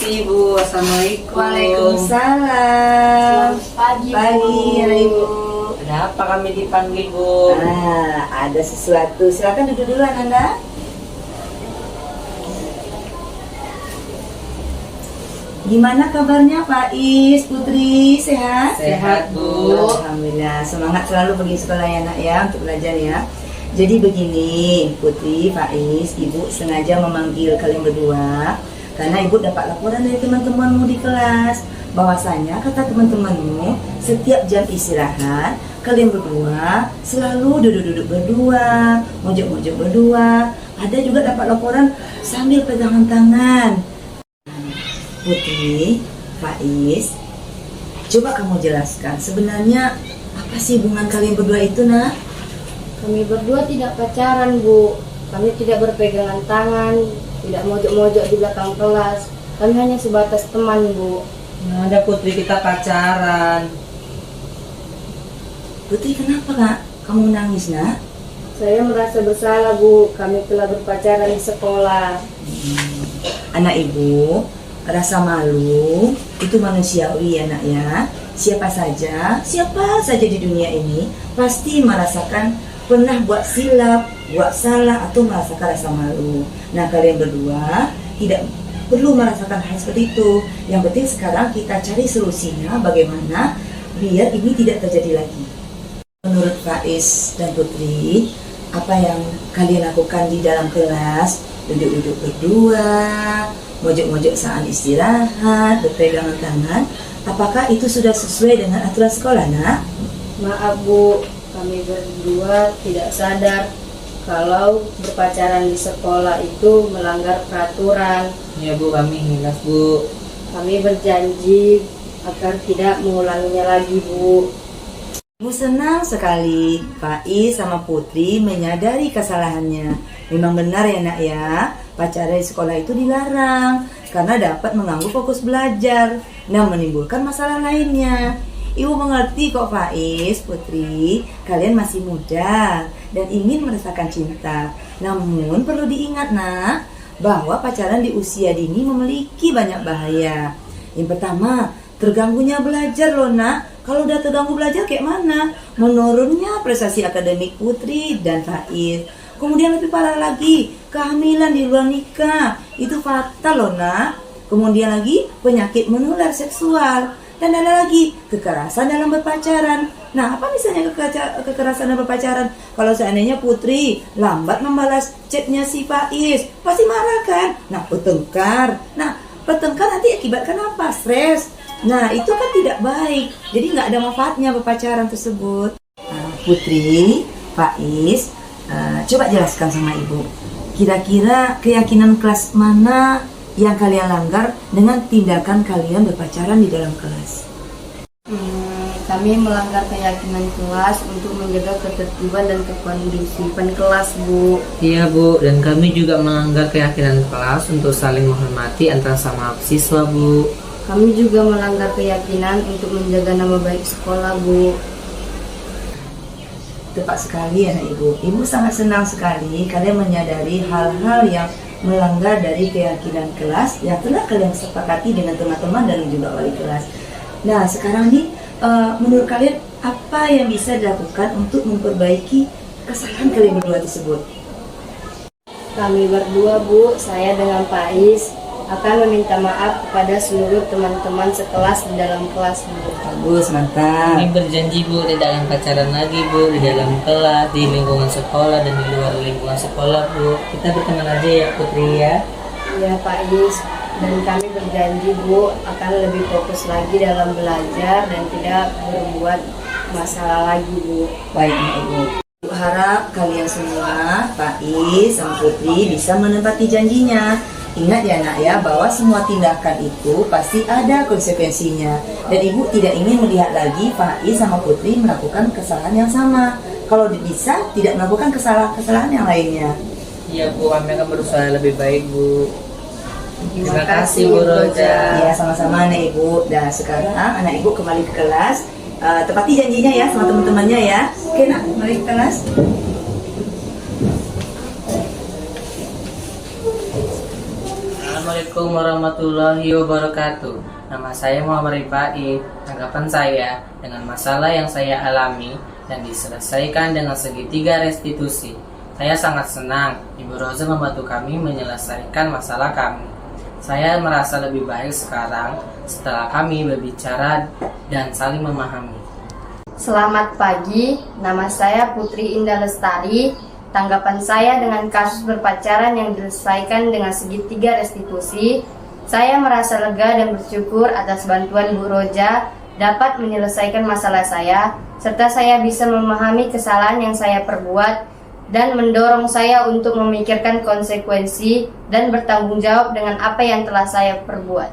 pagi Ibu, Assalamualaikum. Waalaikumsalam. Pagi, Pagi ya Ibu. Ada apa kami dipanggil Bu? Ada sesuatu. Silakan duduk duluan Anda. Gimana kabarnya Pak Is, Putri? Sehat? Sehat Bu. Alhamdulillah. Semangat selalu pergi sekolah ya nak ya, untuk belajar ya. Jadi begini, Putri, Pak Is, Ibu sengaja memanggil kalian berdua karena Ibu dapat laporan dari teman-temanmu di kelas bahwasanya kata teman-temanmu setiap jam istirahat kalian berdua selalu duduk-duduk berdua, mojok-mojok berdua. Ada juga dapat laporan sambil pegangan tangan. Putri, Faiz, coba kamu jelaskan sebenarnya apa sih hubungan kalian berdua itu nak? Kami berdua tidak pacaran, Bu. Kami tidak berpegangan tangan, tidak mojok-mojok di belakang kelas. Kami hanya sebatas teman, Bu. Nah, ada Putri kita pacaran. Putri kenapa kak? Kamu nangis nak? Saya merasa bersalah, Bu. Kami telah berpacaran di sekolah. Anak ibu, rasa malu itu manusiawi ya nak ya. Siapa saja di dunia ini pasti merasakan pernah buat silap, buat salah atau merasakan rasa malu. Nah kalian berdua tidak perlu merasakan hal seperti itu. Yang penting sekarang kita cari solusinya bagaimana biar ini tidak terjadi lagi. Menurut Faiz dan Putri, apa yang kalian lakukan di dalam kelas, duduk-duduk berdua, mojok-mojok saat istirahat, berpegangan tangan, apakah itu sudah sesuai dengan aturan sekolah nak? Maaf, Bu. Kami berdua tidak sadar kalau berpacaran di sekolah itu melanggar peraturan. Ya Bu, kami hilaf Bu. Kami berjanji agar tidak mengulanginya lagi, Bu. Ibu senang sekali Faiz sama Putri menyadari kesalahannya. Memang benar ya nak ya, pacaran di sekolah itu dilarang karena dapat mengganggu fokus belajar dan menimbulkan masalah lainnya. Ibu mengerti kok Faiz, Putri, kalian masih muda dan ingin merasakan cinta. Namun perlu diingat nak, bahwa pacaran di usia dini memiliki banyak bahaya. Yang pertama, terganggunya belajar loh nak. Kalau udah terganggu belajar kayak mana? Menurunnya prestasi akademik Putri dan Faiz. Kemudian lebih parah lagi, kehamilan di luar nikah. Itu fatal loh nak. Kemudian lagi, penyakit menular seksual. Dan ada lagi, kekerasan dalam berpacaran. Nah, apa misalnya kekerasan dalam berpacaran? Kalau seandainya Putri lambat membalas chatnya si Faiz, pasti marah kan? Nah, bertengkar. Nah, bertengkar nanti akibatkan apa? Stres. Nah, itu kan tidak baik. Jadi nggak ada manfaatnya berpacaran tersebut. Putri, Faiz, coba jelaskan sama Ibu. Kira-kira keyakinan kelas mana yang kalian langgar dengan tindakan kalian berpacaran di dalam kelas? Kami melanggar keyakinan kelas untuk menjaga ketertiban dan kekondusifan kelas, Bu. Iya Bu, dan kami juga melanggar keyakinan kelas untuk saling menghormati antara sama siswa Bu. Kami juga melanggar keyakinan untuk menjaga nama baik sekolah, Bu. Tepat sekali ya Ibu. Ibu sangat senang sekali kalian menyadari hal-hal yang melanggar dari keyakinan kelas yang telah kalian sepakati dengan teman-teman dan juga wali kelas. Nah sekarang nih menurut kalian apa yang bisa dilakukan untuk memperbaiki kesalahan kalian berdua tersebut? Kami berdua, Bu, saya dengan Faiz akan meminta maaf kepada seluruh teman-teman sekelas di dalam kelas, Bu. Bagus, mantap. Kami berjanji Bu, tidak akan pacaran lagi Bu, di dalam kelas, di lingkungan sekolah dan di luar lingkungan sekolah Bu. Kita berteman aja ya Putri ya. Ya, Faiz. Dan kami berjanji, Bu, akan lebih fokus lagi dalam belajar dan tidak berbuat masalah lagi, Bu. Baik Ibu. Ibu harap kalian semua, Faiz sama Putri, bisa menepati janjinya. Ingat ya nak ya, bahwa semua tindakan itu pasti ada konsekuensinya. Dan ibu tidak ingin melihat lagi Faiz sama Putri melakukan kesalahan yang sama. Kalau bisa, tidak melakukan kesalahan yang lainnya. Iya Bu, kami akan berusaha lebih baik Bu. Terima kasih, Bu Roja. Ya sama-sama anak ibu. Dan sekarang anak ibu kembali ke kelas. Tepati janjinya ya sama teman-temannya ya. Oke nak, kembali ke kelas. Assalamualaikum Assalamualaikum warahmatullahi wabarakatuh. Nama saya Muhammad Rifai. Tanggapan saya dengan masalah yang saya alami dan diselesaikan dengan segitiga restitusi. Saya sangat senang Ibu Rosa membantu kami menyelesaikan masalah kami. Saya merasa lebih baik sekarang setelah kami berbicara dan saling memahami. Selamat pagi, nama saya Putri Indah Lestari. Tanggapan saya dengan kasus berpacaran yang diselesaikan dengan segitiga restitusi, saya merasa lega dan bersyukur atas bantuan Bu Roja dapat menyelesaikan masalah saya, serta saya bisa memahami kesalahan yang saya perbuat dan mendorong saya untuk memikirkan konsekuensi dan bertanggung jawab dengan apa yang telah saya perbuat.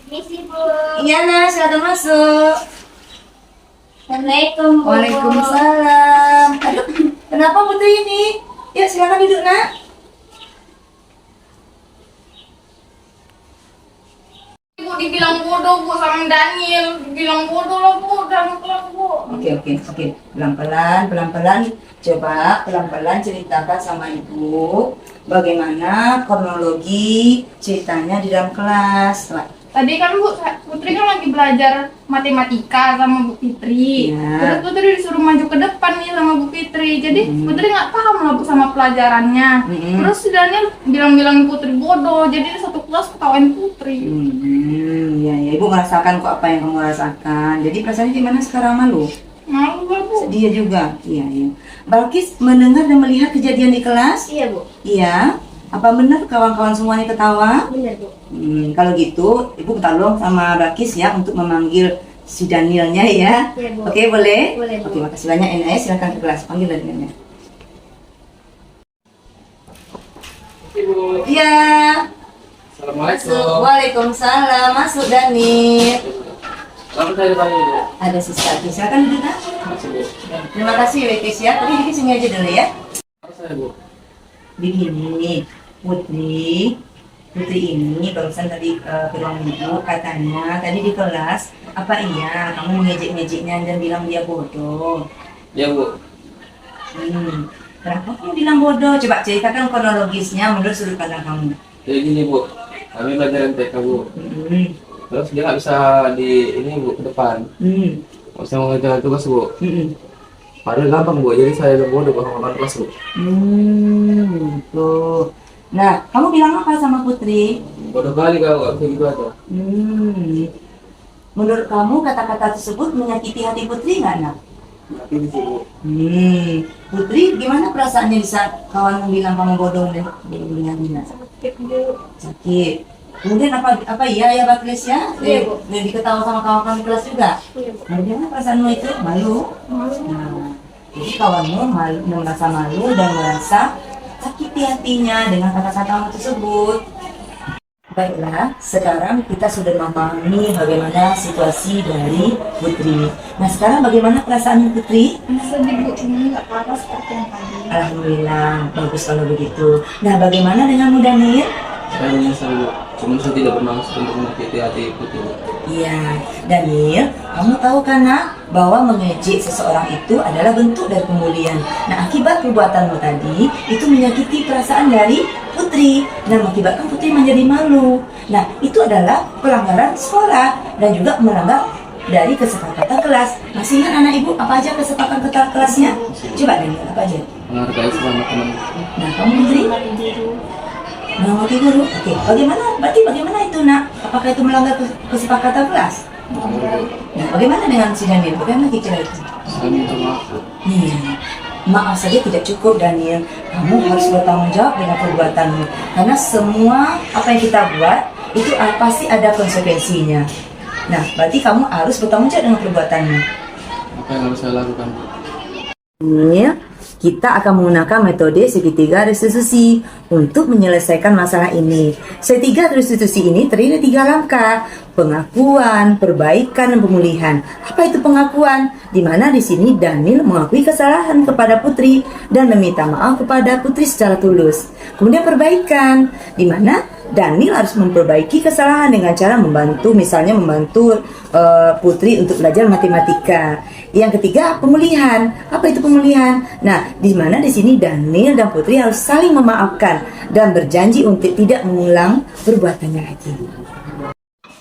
Misi Bu. Iya Nah, silakan masuk. Assalamualaikum Bu. Waalaikumsalam. Aduh, kenapa Putri ini? Yuk silakan duduk Nak. Ibu dibilang bodoh Bu sama Daniel, dibilang bodoh lah Bu dalam kelas Bu. Oke. Pelan-pelan. Coba pelan-pelan ceritakan sama Ibu bagaimana kronologi ceritanya di dalam kelas. Tadi kan Bu, Putri kan lagi belajar matematika sama Bu Fitri. Ya. Terus Putri disuruh maju ke depan nih sama Bu Fitri. Jadi Putri nggak paham lah Bu sama pelajarannya. Terus si Daniel bilang-bilang Putri bodoh. Jadi di satu kelas ketawain Putri. Ya, Ibu merasakan kok apa yang kamu rasakan. Jadi perasaannya gimana sekarang, malu? Malu lah Bu. Sedih juga. Iya. Balkis mendengar dan melihat kejadian di kelas? Iya Bu. Iya. Apa benar kawan-kawan semuanya ketawa? Benar Bu. Kalau gitu, Ibu tolong sama Balkis ya untuk memanggil si Danielnya ya. Iya, Bu. Oke, boleh? Boleh, Bu. Oke, makasih banyak NS. Silakan ke kelas. Panggil Danielnya. Ibu, Iya. Assalamualaikum. Waalaikumsalam. Masuk Daniel. Selamat hari pagi Ibu. Ada si Sati. Silakan duduk Nak. Makasih Bu. Terima kasih Balkis ya. Tapi di sini aja dulu ya. Apa saya Bu? Begini, Putri ini barusan tadi ke ruang ibu katanya tadi di kelas apa iya kamu mengejek-ngejeknya dan bilang dia bodoh. Ya Bu. Kenapa kamu bilang bodoh? Coba ceritakan kronologisnya menurut sudut pandang kamu. Jadi gini Bu, kami belajar MTK Bu. Terus dia nggak bisa di ini Bu ke depan. Nggak bisa mengerjakan tugas Bu. Padahal gampang Bu, jadi saya bodoh Bu sama kelas Bu. Tuh. Nah, kamu bilang apa sama Putri? Bodoh kali kau nggak bisa gitu aja. Menurut kamu kata-kata tersebut menyakiti hati Putri nggak, Nak? Tapi di sini Bu. Putri, gimana perasaannya di saat kawan bilang kamu bodoh dan dihina? Sakit. Kemudian apa iya ya Bakris ya? Iya, Bu. Lebih ketawa sama kawan-kawan di kelas juga. Iya Bu. Nah, gimana perasaanmu itu? Malu? Nah, jadi kawanmu merasa malu dan merasa sakiti hatinya dengan kata-katamu tersebut. Baiklah, sekarang kita sudah memahami bagaimana situasi dari Putri. Nah, sekarang bagaimana perasaan Putri? Sedih Bu, ini nggak parah seperti yang tadi. Alhamdulillah, bagus kalau begitu. Nah, bagaimana denganmu Daniel? Saya menyesal Bu. Cuma saya tidak bermaksud untuk menyakiti hati Putri Bu. Iya, Daniel, kamu tahu kan Nak, bahwa mengejek seseorang itu adalah bentuk dari pemulihan. Nah, akibat perbuatanmu tadi, itu menyakiti perasaan dari Putri dan mengakibatkan Putri menjadi malu. Nah, itu adalah pelanggaran sekolah dan juga melanggar dari kesepakatan kelas. Masih ingat anak ibu apa aja kesepakatan kelasnya? Coba Daniel, apa aja? Menghargai sesama teman. Nah, kamu Putri? Menghormati guru. Oke, bagaimana itu Nak? Apakah itu melanggar kesepakatan kelas? Nah, bagaimana dengan si Daniel? Bagaimana kira itu? Saya minta maaf Bu. Maaf saja tidak cukup Daniel. Kamu harus bertanggung jawab dengan perbuatanmu. Karena semua apa yang kita buat itu pasti ada konsekuensinya. Nah, berarti kamu harus bertanggung jawab dengan perbuatanmu. Apa yang harus saya lakukan Bu? Daniel, kita akan menggunakan metode segitiga restitusi untuk menyelesaikan masalah ini. Segitiga restitusi ini terdiri dari 3 langkah: pengakuan, perbaikan, dan pemulihan. Apa itu pengakuan? Di mana di sini Daniel mengakui kesalahan kepada Putri dan meminta maaf kepada Putri secara tulus. Kemudian perbaikan, di mana Daniel harus memperbaiki kesalahan dengan cara membantu, misalnya membantu Putri untuk belajar matematika. Yang ketiga, pemulihan. Apa itu pemulihan? Nah, di mana di sini Daniel dan Putri harus saling memaafkan dan berjanji untuk tidak mengulang perbuatannya lagi.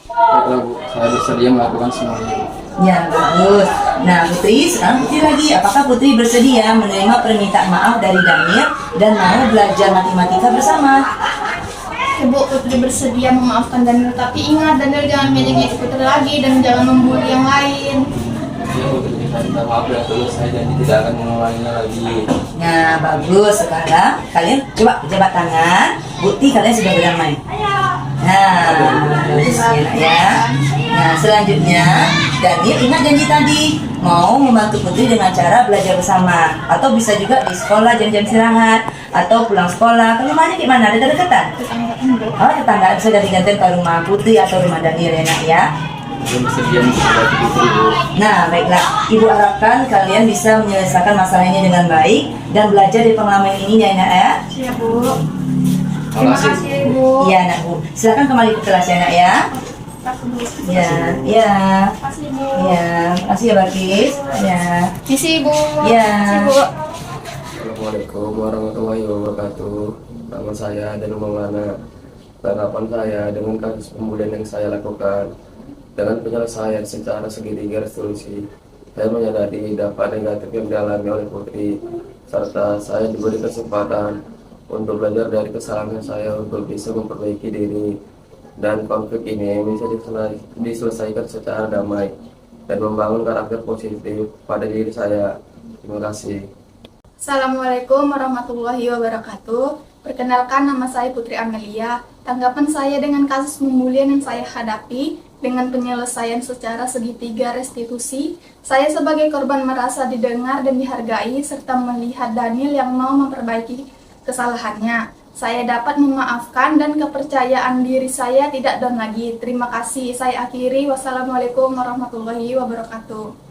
Baiklah Bu, saya bersedia melakukan semuanya. Ya, bagus. Nah, Putri, sekarang Putri lagi. Apakah Putri bersedia menerima permintaan maaf dari Daniel dan mau belajar matematika bersama? Ibu, Putri bersedia memaafkan Daniel, tapi ingat Daniel jangan ngejek Putri lagi dan jangan membuli yang lain. Ya Putri, saya minta maaf ya terus, saya janji tidak akan mengulanginya lagi. Nah, bagus. Sekarang kalian coba pejabat tangan. Bukti kalian sudah berdamai. Nah, bagus ya. Nah, selanjutnya Daniel ingat janji tadi mau membantu Putri dengan cara belajar bersama, atau bisa juga di sekolah jam-jam istirahat atau pulang sekolah. Ke rumahnya gimana? Ada dekatan? Oh, tetangga, bisa dari gantian ke rumah Putri atau rumah Daniel ya nak ya. Saya bersedia untuk membantu Putri Bu. Nah, baiklah. Ibu harapkan kalian bisa menyelesaikan masalah ini dengan baik dan belajar dari pengalaman ini ya nak ya. Siap, Bu. Terima kasih. Ibu. Iya nak Bu. Silakan kembali ke kelas ya nak ya. Ya, ya. Kasih, Bu. Ya, makasih ya Bakis. Ya. Misi, Bu. Ya. Misi, Bu. Assalamualaikum warahmatullahi wabarakatuh. Nama saya Danu Maulana. Tanggapan saya dengan kasus pembulian yang saya lakukan dengan penyelesaian secara segitiga resolusi, saya menyadari dampak negatif yang dialami oleh Putri, serta saya diberi kesempatan untuk belajar dari kesalahan saya untuk bisa memperbaiki diri, dan konflik ini bisa diselesaikan secara damai dan membangun karakter positif pada diri saya. Terima kasih. Assalamualaikum warahmatullahi wabarakatuh. Perkenalkan, nama saya Putri Amelia. Tanggapan saya dengan kasus pembulian yang saya hadapi dengan penyelesaian secara segitiga restitusi, saya sebagai korban merasa didengar dan dihargai serta melihat Daniel yang mau memperbaiki kesalahannya. Saya dapat memaafkan dan kepercayaan diri saya tidak down lagi. Terima kasih. Saya akhiri. Wassalamualaikum warahmatullahi wabarakatuh.